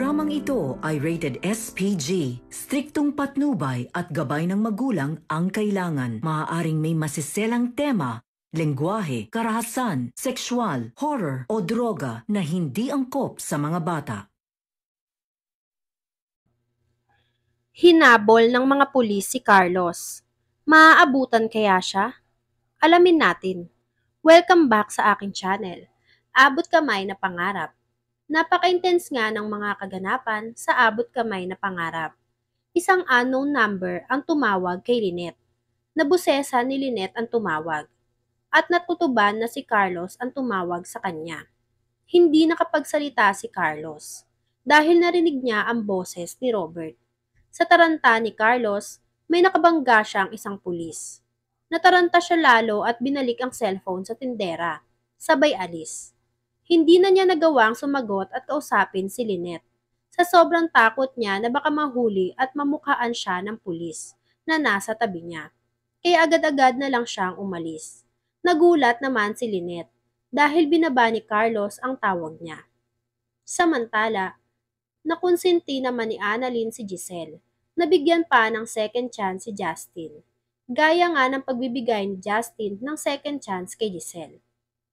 Programang ito ay rated SPG. Striktong patnubay at gabay ng magulang ang kailangan. Maaaring may masiselang tema, lengguwahe, karahasan, sexual, horror o droga na hindi angkop sa mga bata. Hinabol ng mga pulis si Carlos. Maaabutan kaya siya? Alamin natin. Welcome back sa aking channel. Abot kamay na pangarap. Napaka-intense nga ng mga kaganapan sa abot kamay na pangarap. Isang unknown number ang tumawag kay Lynette. Nabusesa ni Lynette ang tumawag. At natutuban na si Carlos ang tumawag sa kanya. Hindi nakapagsalita si Carlos dahil narinig niya ang boses ni Robert. Sa taranta ni Carlos, may nakabangga siyang isang pulis. Nataranta siya lalo at binalik ang cellphone sa tindera. Sabay alis. Hindi na niya nagawang sumagot at kausapin si Lynette. Sa sobrang takot niya na baka mahuli at mamukhaan siya ng pulis na nasa tabi niya. Kaya agad-agad na lang siyang umalis. Nagulat naman si Lynette dahil binaba ni Carlos ang tawag niya. Samantala, nakonsinti naman ni Annalyn si Giselle. Nabigyan pa ng second chance si Justin. Gaya nga ng pagbibigay ni Justin ng second chance kay Giselle.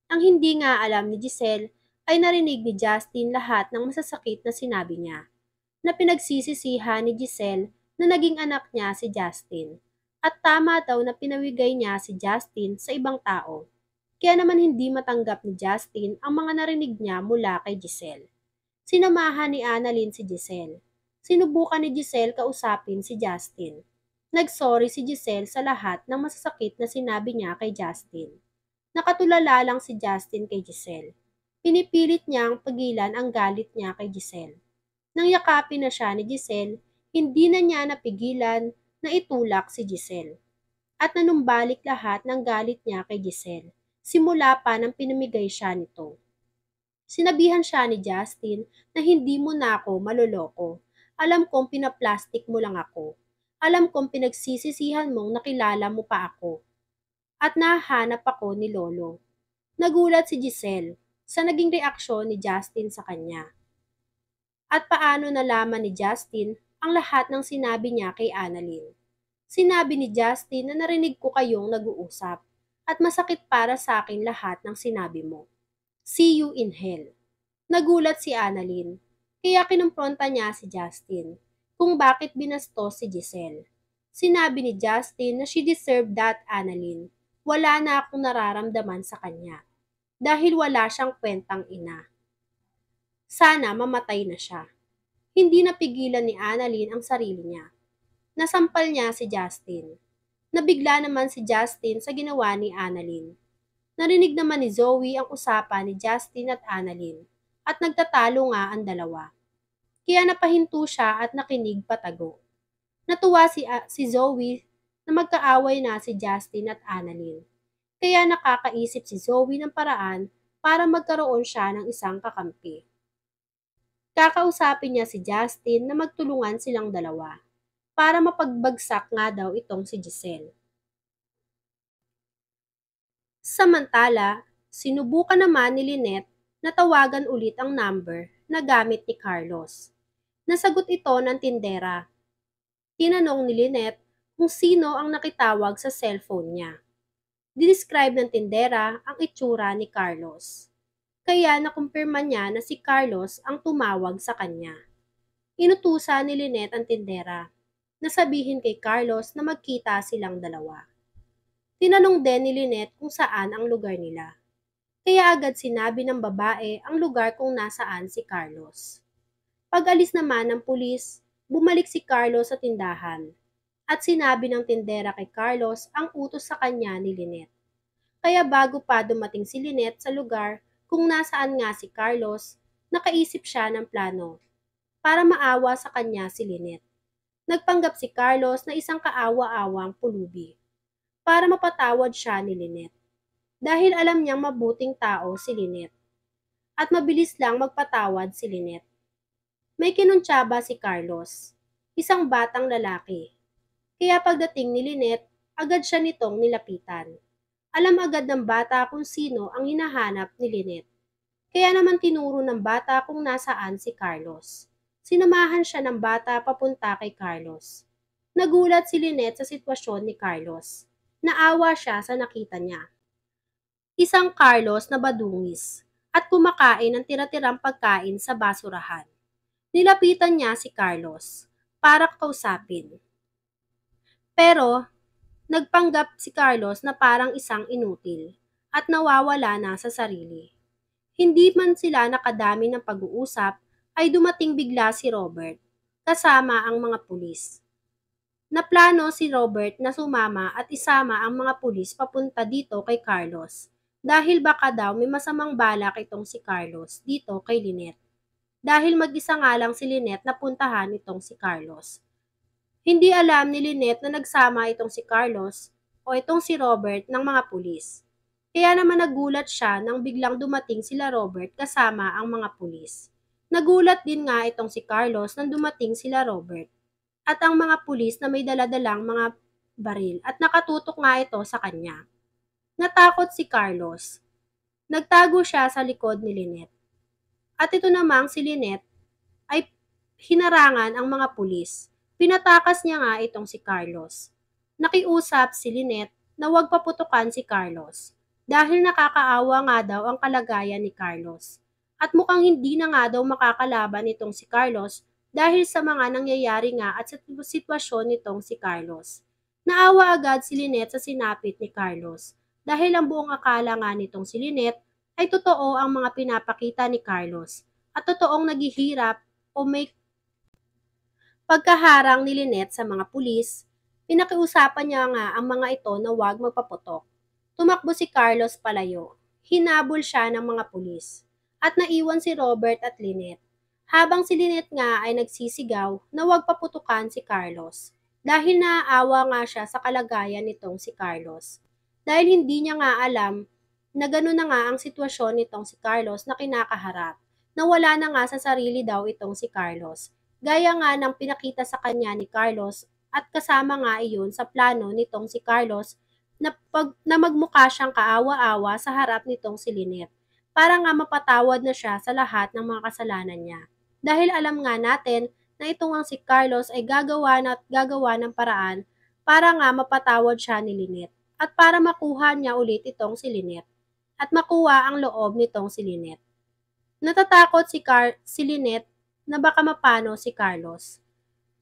Ang hindi nga alam ni Giselle ay narinig ni Justin lahat ng masasakit na sinabi niya, na pinagsisisihan ni Giselle na naging anak niya si Justin, at tama daw na pinawigay niya si Justin sa ibang tao. Kaya naman hindi matanggap ni Justin ang mga narinig niya mula kay Giselle. Sinamahan ni Annalyn si Giselle. Sinubukan ni Giselle kausapin si Justin. Nagsorry si Giselle sa lahat ng masasakit na sinabi niya kay Justin. Nakatulala lang si Justin kay Giselle. Pinipilit niyang pagilan ang galit niya kay Giselle. Nang yakapin na siya ni Giselle, hindi na niya napigilan na itulak si Giselle. At nanumbalik lahat ng galit niya kay Giselle, simula pa nang pinamigay siya nito. Sinabihan siya ni Justin na hindi mo na ako maloloko. Alam kong pinaplastic mo lang ako. Alam kong pinagsisisihan mong nakilala mo pa ako. At nahanap ako ni Lolo. Nagulat si Giselle sa naging reaksyon ni Justin sa kanya. At paano nalaman ni Justin ang lahat ng sinabi niya kay Annalyn. Sinabi ni Justin na narinig ko kayong nag-uusap at masakit para sa akin lahat ng sinabi mo. See you in hell. Nagulat si Annalyn, kaya kinumpronta niya si Justin kung bakit binastos si Giselle. Sinabi ni Justin na she deserved that, Annalyn. Wala na akong nararamdaman sa kanya dahil wala siyang kwentang ina. Sana mamatay na siya. Hindi napigilan ni Annalyn ang sarili niya. Nasampal niya si Justin. Nabigla naman si Justin sa ginawa ni Annalyn. Narinig naman ni Zoe ang usapan ni Justin at Annalyn at nagtatalo nga ang dalawa. Kaya napahinto siya at nakinig patago. Natuwa si Zoe na magkaaway na si Justin at Annalyn. Kaya nakakaisip si Zoe ng paraan para magkaroon siya ng isang kakampi. Kakausapin niya si Justin na magtulungan silang dalawa para mapagbagsak nga daw itong si Giselle. Samantala, sinubukan naman ni Lynette na tawagan ulit ang number na gamit ni Carlos. Nasagot ito ng tindera. Tinanong ni Lynette kung sino ang nakitawag sa cellphone niya. Dinescribe ng tindera ang itsura ni Carlos. Kaya nakumpirma niya na si Carlos ang tumawag sa kanya. Inutusan ni Lynette ang tindera na sabihin kay Carlos na magkita silang dalawa. Tinanong din ni Lynette kung saan ang lugar nila. Kaya agad sinabi ng babae ang lugar kung nasaan si Carlos. Pag-alis naman ng pulis, bumalik si Carlos sa tindahan. At sinabi ng tindera kay Carlos ang utos sa kanya ni Lynette. Kaya bago pa dumating si Lynette sa lugar kung nasaan nga si Carlos, nakaisip siya ng plano para maawa sa kanya si Lynette. Nagpanggap si Carlos na isang kaawa-awang pulubi para mapatawad siya ni Lynette. Dahil alam niyang mabuting tao si Lynette. At mabilis lang magpatawad si Lynette. May kinuntsaba si Carlos, isang batang lalaki. Kaya pagdating ni Lynette, agad siya nitong nilapitan. Alam agad ng bata kung sino ang hinahanap ni Lynette. Kaya naman tinuro ng bata kung nasaan si Carlos. Sinamahan siya ng bata papunta kay Carlos. Nagulat si Lynette sa sitwasyon ni Carlos. Naawa siya sa nakita niya. Isang Carlos na badungis at kumakain ng tira-tirang pagkain sa basurahan. Nilapitan niya si Carlos para kausapin. Pero nagpanggap si Carlos na parang isang inutil at nawawala na sa sarili. Hindi man sila nakadami ng pag-uusap ay dumating bigla si Robert kasama ang mga pulis. Naplano si Robert na sumama at isama ang mga pulis papunta dito kay Carlos dahil baka daw may masamang balak itong si Carlos dito kay Lynette. Dahil mag-isa nga lang si Lynette na puntahan itong si Carlos. Hindi alam ni Lynette na nagsama itong si Carlos o itong si Robert ng mga pulis. Kaya naman nagulat siya nang biglang dumating sila Robert kasama ang mga pulis. Nagulat din nga itong si Carlos nang dumating sila Robert at ang mga pulis na may daladalang mga baril at nakatutok nga ito sa kanya. Natakot si Carlos. Nagtago siya sa likod ni Lynette. At ito namang si Lynette ay hinarangan ang mga pulis. Pinatakas niya nga itong si Carlos. Nakiusap si Lynette na huwag paputukan si Carlos dahil nakakaawa nga daw ang kalagayan ni Carlos. At mukhang hindi na nga daw makakalaban itong si Carlos dahil sa mga nangyayari nga at sa sitwasyon nitong si Carlos. Naawa agad si Lynette sa sinapit ni Carlos dahil ang buong akala nga nitong si Lynette ay totoo ang mga pinapakita ni Carlos at totoong naghihirap o may pagkaharang ni Lynette sa mga pulis. Pinakiusapan niya nga ang mga ito na huwag magpaputok. Tumakbo si Carlos palayo. Hinabol siya ng mga pulis. At naiwan si Robert at Lynette. Habang si Lynette nga ay nagsisigaw na huwag paputukan si Carlos. Dahil naaawa nga siya sa kalagayan nitong si Carlos. Dahil hindi niya nga alam na gano'n na nga ang sitwasyon nitong si Carlos na kinakaharap. Na wala na nga sa sarili daw itong si Carlos. Gaya nga ng pinakita sa kanya ni Carlos at kasama nga iyon sa plano nitong si Carlos na magmukha siyang kaawa-awa sa harap nitong si Lynette para nga mapatawad na siya sa lahat ng mga kasalanan niya. Dahil alam nga natin na itong ang si Carlos ay gagawa ng paraan para nga mapatawad siya ni Lynette at para makuha niya ulit itong si Lynette at makuha ang loob nitong si Lynette. Natatakot si Lynette na baka mapano si Carlos,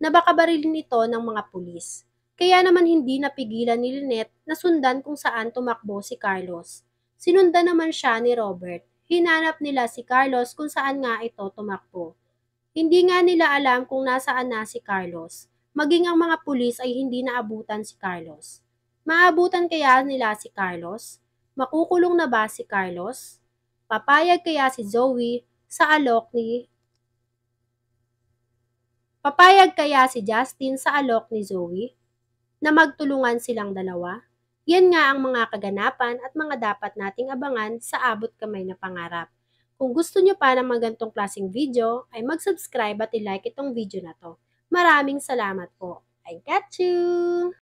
na baka barilin ito ng mga pulis. Kaya naman hindi napigilan ni Lynette na sundan kung saan tumakbo si Carlos. Sinundan naman siya ni Robert. Hinanap nila si Carlos kung saan nga ito tumakbo. Hindi nga nila alam kung nasaan na si Carlos. Maging ang mga pulis ay hindi naabutan si Carlos. Maabutan kaya nila si Carlos? Makukulong na ba si Carlos? Papayag kaya si Zoe sa alok ni Papayag kaya si Justin sa alok ni Zoe na magtulungan silang dalawa? Yan nga ang mga kaganapan at mga dapat nating abangan sa abot kamay na pangarap. Kung gusto nyo pa ng mga gantong klaseng video, ay mag-subscribe at i-like itong video na to. Maraming salamat po. I got you!